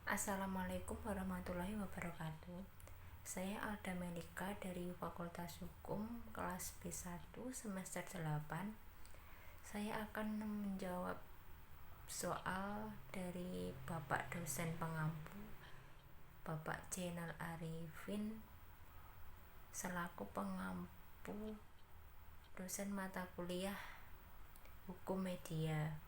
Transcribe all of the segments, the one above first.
Assalamualaikum warahmatullahi wabarakatuh. Saya Alda Melika dari Fakultas Hukum kelas B1 semester 8. Saya akan menjawab soal dari Bapak dosen pengampu Bapak Zainal Arifin selaku pengampu dosen mata kuliah Hukum Media.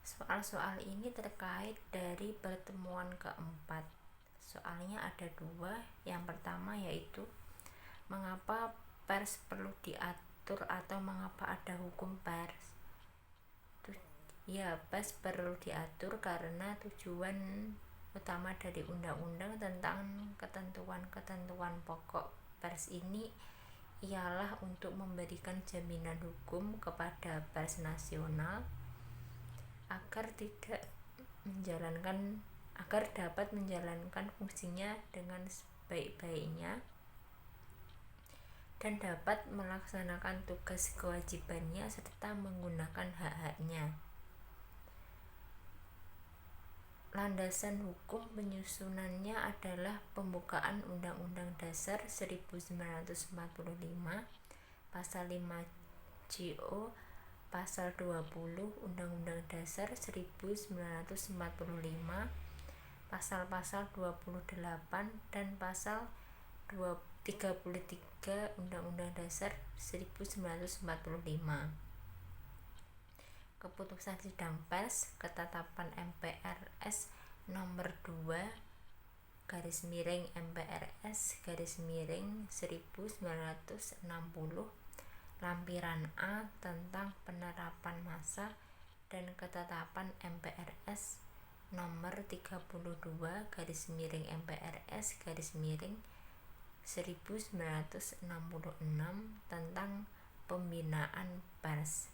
Soal-soal ini terkait dari pertemuan keempat. Soalnya ada dua. Yang pertama yaitu mengapa pers perlu diatur atau mengapa ada hukum pers. Ya, pers perlu diatur karena tujuan utama dari undang-undang tentang ketentuan-ketentuan pokok pers ini ialah untuk memberikan jaminan hukum kepada pers nasional agar dapat menjalankan fungsinya dengan sebaik-baiknya dan dapat melaksanakan tugas kewajibannya serta menggunakan hak-haknya. Landasan hukum penyusunannya adalah pembukaan Undang-Undang Dasar 1945, Pasal 5 JO, Pasal 20 Undang-Undang Dasar 1945, Pasal-pasal 28 dan Pasal 33 Undang-Undang Dasar 1945. Keputusan Sidang Pers Ketetapan MPRS nomor 2 MPRS 1960 Lampiran A tentang penerapan massa dan ketetapan MPRS nomor 32 MPRS 1966 tentang pembinaan pers.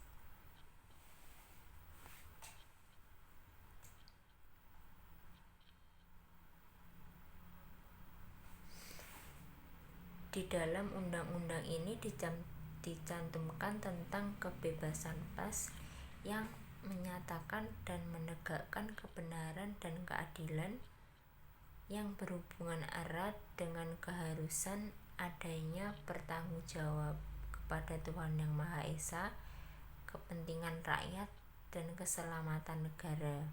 Di dalam undang-undang ini dicantumkan tentang kebebasan pers yang menyatakan dan menegakkan kebenaran dan keadilan yang berhubungan erat dengan keharusan adanya pertanggungjawab kepada Tuhan Yang Maha Esa, kepentingan rakyat dan keselamatan negara,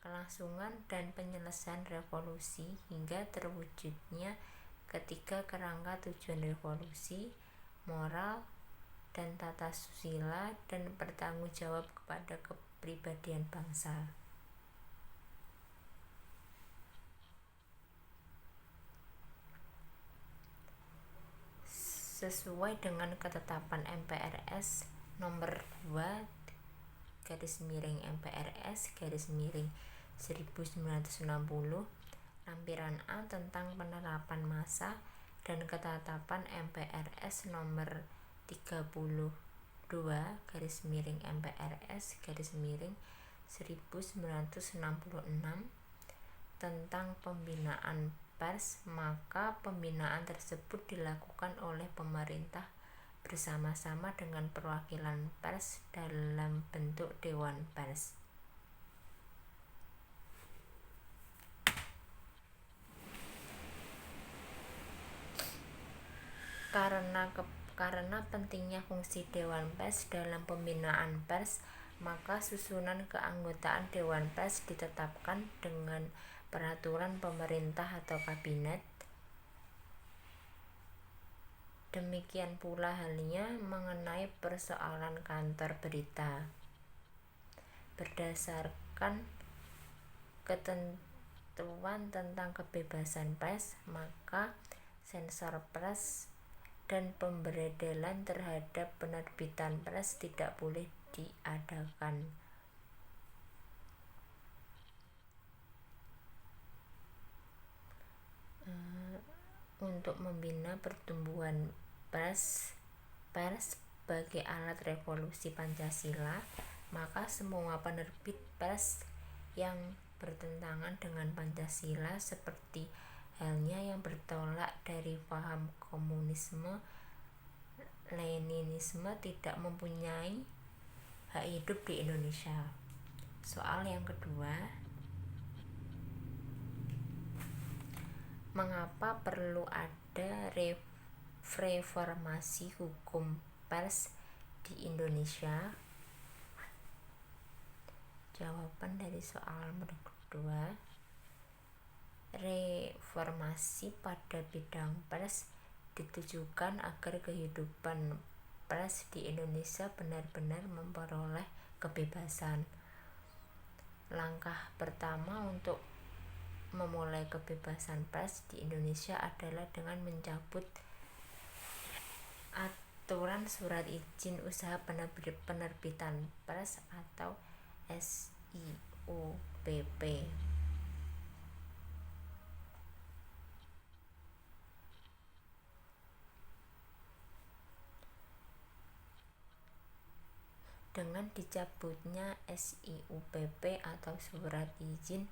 kelangsungan dan penyelesaian revolusi hingga terwujudnya ketiga kerangka tujuan revolusi, moral dan tata susila dan bertanggung jawab kepada kepribadian bangsa. Sesuai dengan ketetapan MPRS nomor 2 MPRS 1960 Lampiran A tentang penerapan massa dan ketetapan MPRS nomor 32 MPRS 1966 tentang pembinaan pers, maka pembinaan tersebut dilakukan oleh pemerintah bersama-sama dengan perwakilan pers dalam bentuk Dewan Pers. Karena pentingnya fungsi Dewan Pers dalam pembinaan pers, maka susunan keanggotaan Dewan Pers ditetapkan dengan peraturan pemerintah atau kabinet. Demikian pula halnya mengenai persoalan kantor berita. Berdasarkan ketentuan tentang kebebasan pers, maka sensor pers dan pemberedelan terhadap penerbitan pers tidak boleh diadakan. Untuk membina pertumbuhan pers sebagai alat revolusi Pancasila, maka semua penerbit pers yang bertentangan dengan Pancasila seperti halnya yang bertolak dari paham komunisme, Leninisme tidak mempunyai hak hidup di Indonesia. Soal yang kedua, mengapa perlu ada reformasi hukum pers di Indonesia? Jawaban dari soal nomor kedua, reformasi pada bidang pers ditujukan agar kehidupan pers di Indonesia benar-benar memperoleh kebebasan. Langkah pertama untuk memulai kebebasan pers di Indonesia adalah dengan mencabut aturan surat izin usaha penerbitan pers atau SIUPP. Dengan dicabutnya SIUPP atau surat izin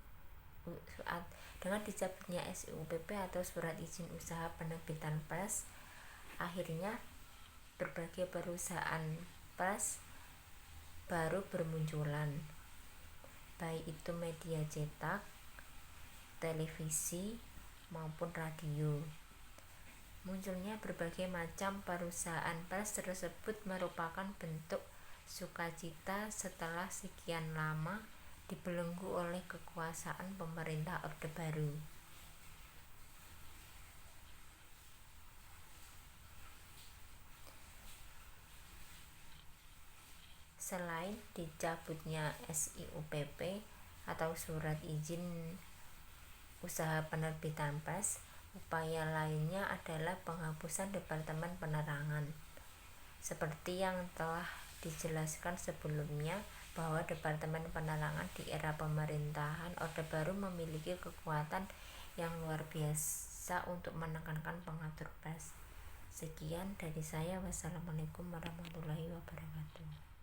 usaha penerbitan pers, akhirnya berbagai perusahaan pers baru bermunculan, baik itu media cetak, televisi, maupun radio. Munculnya berbagai macam perusahaan pers tersebut merupakan bentuk sukacita setelah sekian lama dibelenggu oleh kekuasaan pemerintah Orde Baru. Selain dicabutnya SIUPP atau surat izin usaha penerbitan pers, upaya lainnya adalah penghapusan Departemen Penerangan. Seperti yang telah dijelaskan sebelumnya, bahwa Departemen Penerangan di era pemerintahan Orde Baru memiliki kekuatan yang luar biasa untuk menekankan pengatur pers. Sekian dari saya. Wassalamualaikum warahmatullahi wabarakatuh.